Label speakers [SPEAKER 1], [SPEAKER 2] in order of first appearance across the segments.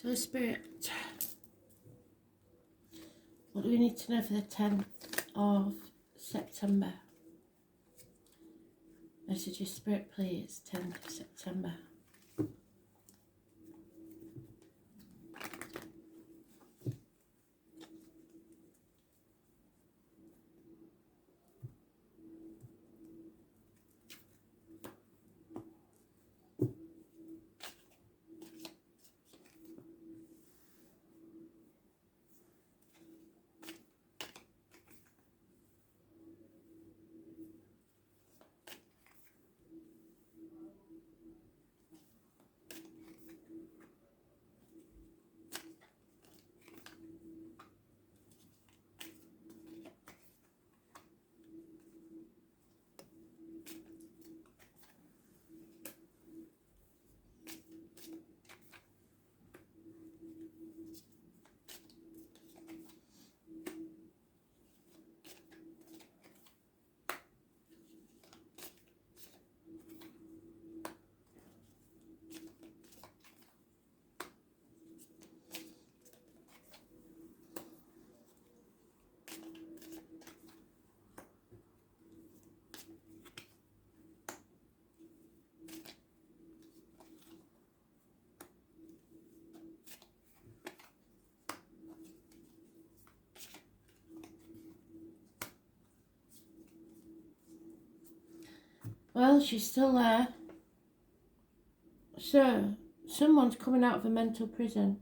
[SPEAKER 1] So Spirit, what do we need to know for the 10th of September? Messages, Spirit, please. 10th of September. Well, she's still there. So, someone's coming out of a mental prison.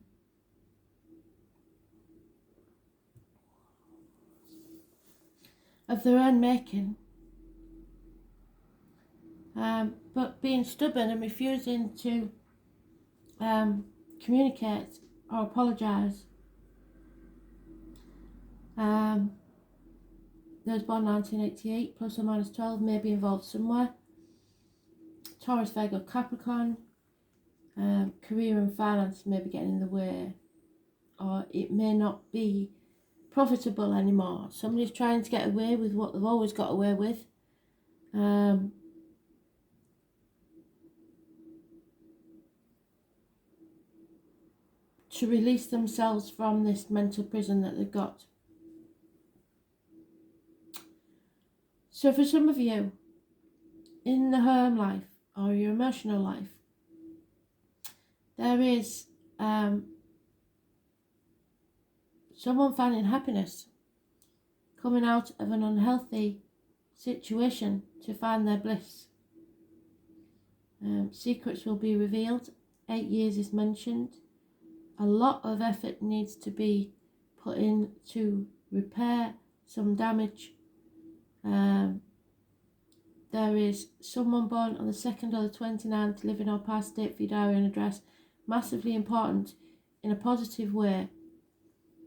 [SPEAKER 1] Of their own making. But being stubborn and refusing to communicate or apologise. Those born 1988, plus or minus 12, may be involved somewhere. Taurus, Virgo, Capricorn. Career and finance may be getting in the way, or it may not be profitable anymore. Somebody's trying to get away with what they've always got away with. To release themselves from this mental prison that they've got. So for some of you, in the home life or your emotional life, there is someone finding happiness, coming out of an unhealthy situation to find their bliss. Secrets will be revealed. 8 years is mentioned. A lot of effort needs to be put in to repair some damage. There is someone born on the 2nd or the 29th, living or past date for your diary and address. Massively important in a positive way.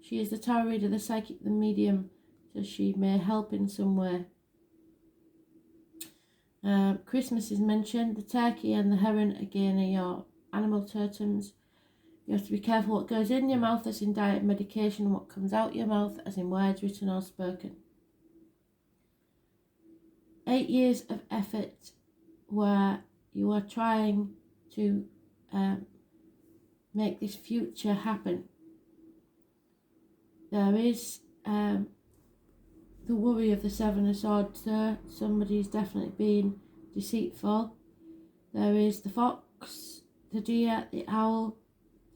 [SPEAKER 1] She is the tarot reader, the psychic, the medium, so she may help in some way. Christmas is mentioned. The turkey and the heron again are your animal totems. You have to be careful what goes in your mouth as in diet and medication, and what comes out your mouth as in words written or spoken. 8 years of effort where you are trying to make this future happen. There is the worry of the Seven of Swords there. Somebody's definitely being deceitful. There is the fox, the deer, the owl,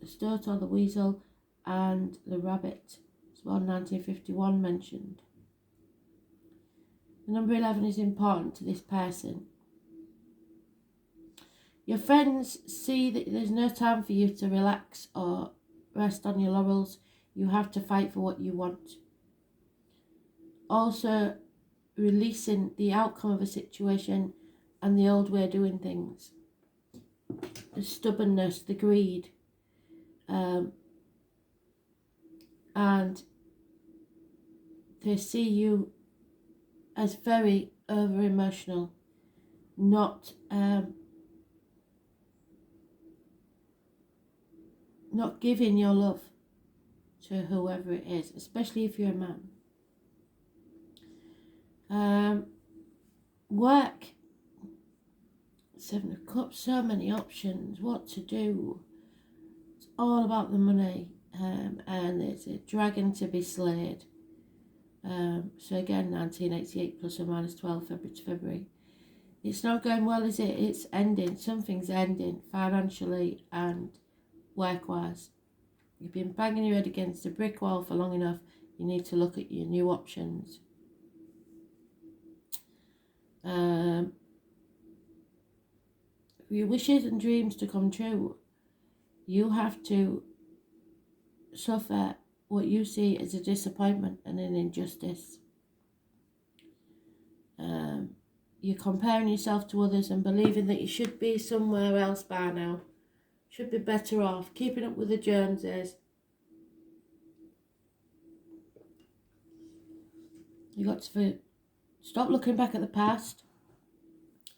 [SPEAKER 1] the stoat or the weasel, and the rabbit. It's born 1951 mentioned. The number 11 is important to this person. Your friends see that there's no time for you to relax or rest on your laurels. You have to fight for what you want. Also, releasing the outcome of a situation and the old way of doing things. The stubbornness, the greed. And they see you as very over emotional, not giving your love to whoever it is, especially if you're a man. Work, 7 of Cups, so many options, what to do. all about the money, and it's a dragon to be slayed. So again, 1988 plus or minus 12 February to February. It's not going well, is it? It's ending. Something's ending financially and work-wise. You've been banging your head against a brick wall for long enough. You need to look at your new options. For your wishes and dreams to come true, you have to suffer what you see as a disappointment and an injustice. You're comparing yourself to others and believing that you should be somewhere else by now. Should be better off, keeping up with the Joneses. You got to stop looking back at the past.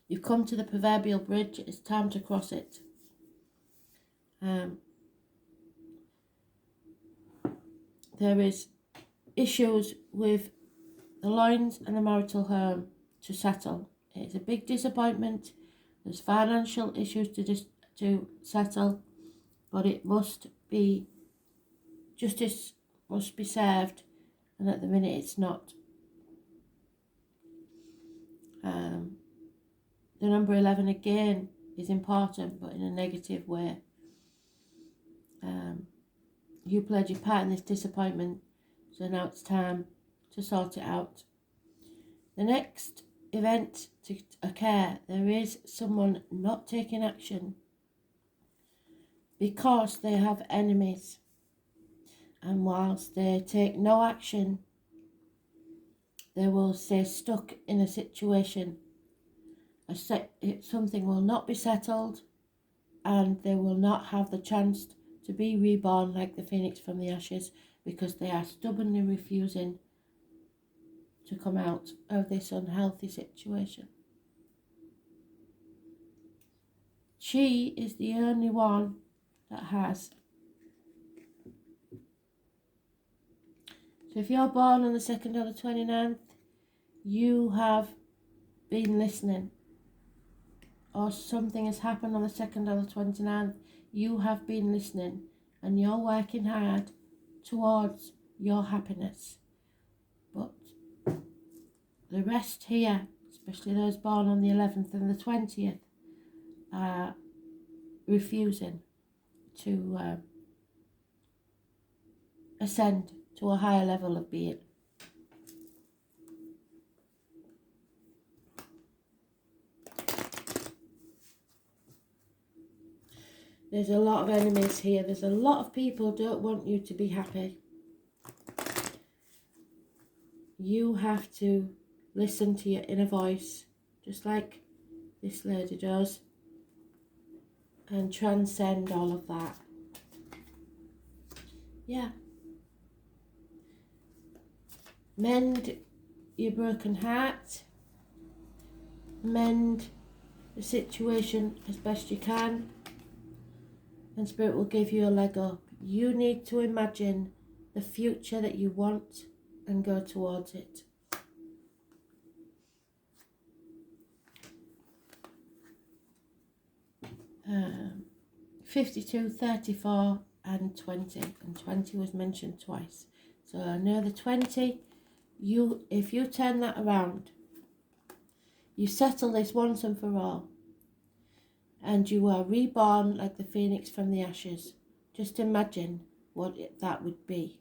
[SPEAKER 1] You've come to the proverbial bridge. It's time to cross it. There is issues with the lines and the marital home to settle. It's a big disappointment. There's financial issues to settle, but it must be, justice must be served, and at the minute it's not. The number 11 again is important, but in a negative way. You played your part in this disappointment, so now it's time to sort it out. The next event to occur, there is someone not taking action because they have enemies, and whilst they take no action, they will stay stuck in a situation. Something will not be settled, and they will not have the chance to be reborn like the phoenix from the ashes, because they are stubbornly refusing to come out of this unhealthy situation. She is the only one that has. So if you're born on the 2nd or the 29th, you have been listening. Or something has happened on the 2nd or the 29th, you have been listening, and you're working hard towards your happiness. But the rest here, especially those born on the 11th and the 20th, are refusing to ascend to a higher level of being. There's a lot of enemies here. There's a lot of people who don't want you to be happy. You have to listen to your inner voice, just like this lady does, and transcend all of that. Yeah. Mend your broken heart. Mend the situation as best you can. And Spirit will give you a leg up. You need to imagine the future that you want and go towards it. Um, 52, 34 and 20. And 20 was mentioned twice. So I know the 20, if you turn that around, you settle this once and for all. And you are reborn like the phoenix from the ashes. Just imagine what that would be.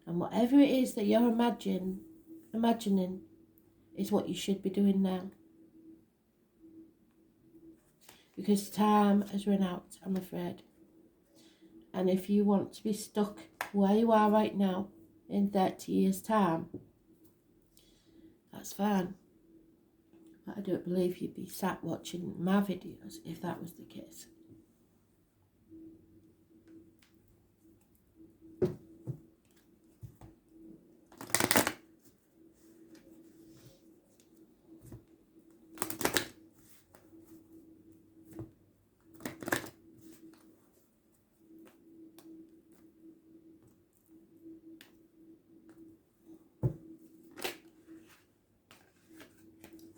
[SPEAKER 1] And whatever it is that you're imagining is what you should be doing now. Because time has run out, I'm afraid. And if you want to be stuck where you are right now in 30 years' time, that's fine. But I don't believe you'd be sat watching my videos if that was the case.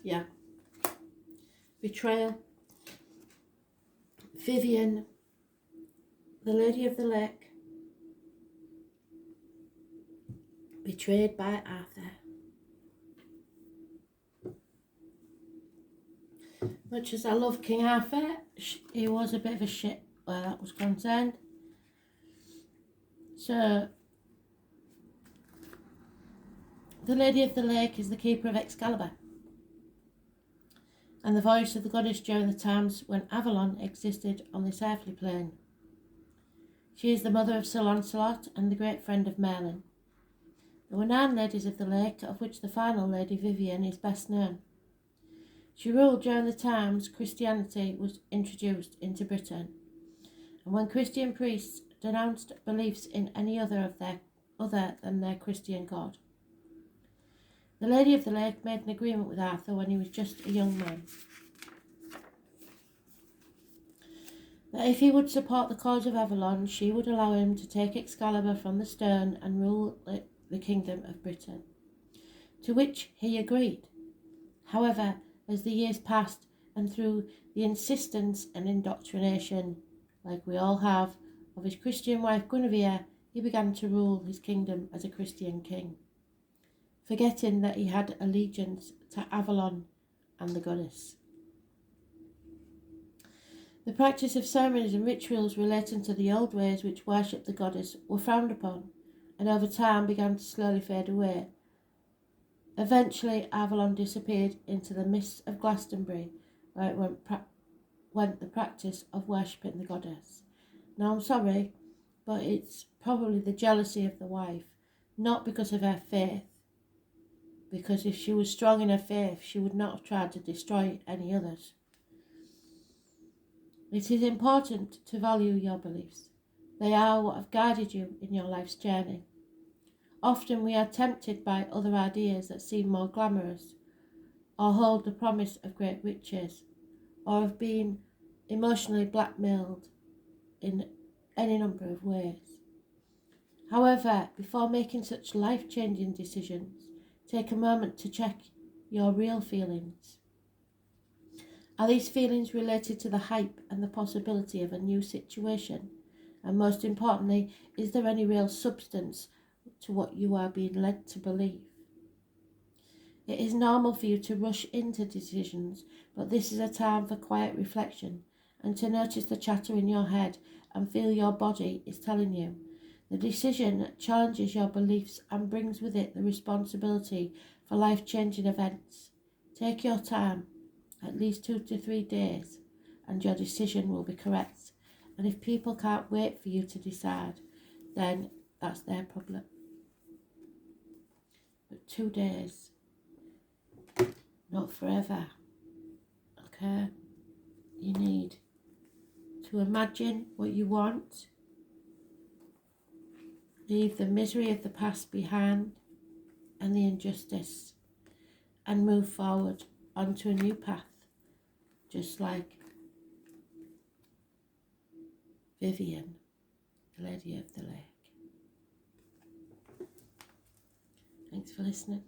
[SPEAKER 1] Yeah. Betrayal. Vivian The Lady of the Lake, betrayed by Arthur. Much as I love King Arthur, he was a bit of a shit where that was concerned. So, the Lady of the Lake is the keeper of Excalibur, and the voice of the goddess during the times when Avalon existed on this earthly plane. She is the mother of Sir Lancelot and the great friend of Merlin. There were 9 ladies of the lake, of which the final lady, Vivian, is best known. She ruled during the times Christianity was introduced into Britain, and when Christian priests denounced beliefs in any other than their Christian god. The Lady of the Lake made an agreement with Arthur when he was just a young man, that if he would support the cause of Avalon, she would allow him to take Excalibur from the stone and rule the kingdom of Britain, to which he agreed. However, as the years passed, and through the insistence and indoctrination, like we all have, of his Christian wife Guinevere, he began to rule his kingdom as a Christian king, forgetting that he had allegiance to Avalon and the goddess. The practice of ceremonies and rituals relating to the old ways which worshipped the goddess were frowned upon, and over time began to slowly fade away. Eventually, Avalon disappeared into the mists of Glastonbury, where it went the practice of worshipping the goddess. Now, I'm sorry, but it's probably the jealousy of the wife, not because of her faith, because if she was strong in her faith, she would not have tried to destroy any others. It is important to value your beliefs. They are what have guided you in your life's journey. Often we are tempted by other ideas that seem more glamorous, or hold the promise of great riches, or of being emotionally blackmailed in any number of ways. However, before making such life-changing decisions, take a moment to check your real feelings. Are these feelings related to the hype and the possibility of a new situation? And most importantly, is there any real substance to what you are being led to believe? It is normal for you to rush into decisions, but this is a time for quiet reflection and to notice the chatter in your head and feel your body is telling you. The decision challenges your beliefs and brings with it the responsibility for life-changing events. Take your time, at least 2 to 3 days, and your decision will be correct. And if people can't wait for you to decide, then that's their problem. But 2 days, not forever, okay? You need to imagine what you want, leave the misery of the past behind and the injustice, and move forward onto a new path, just like Vivian, the Lady of the Lake. Thanks for listening.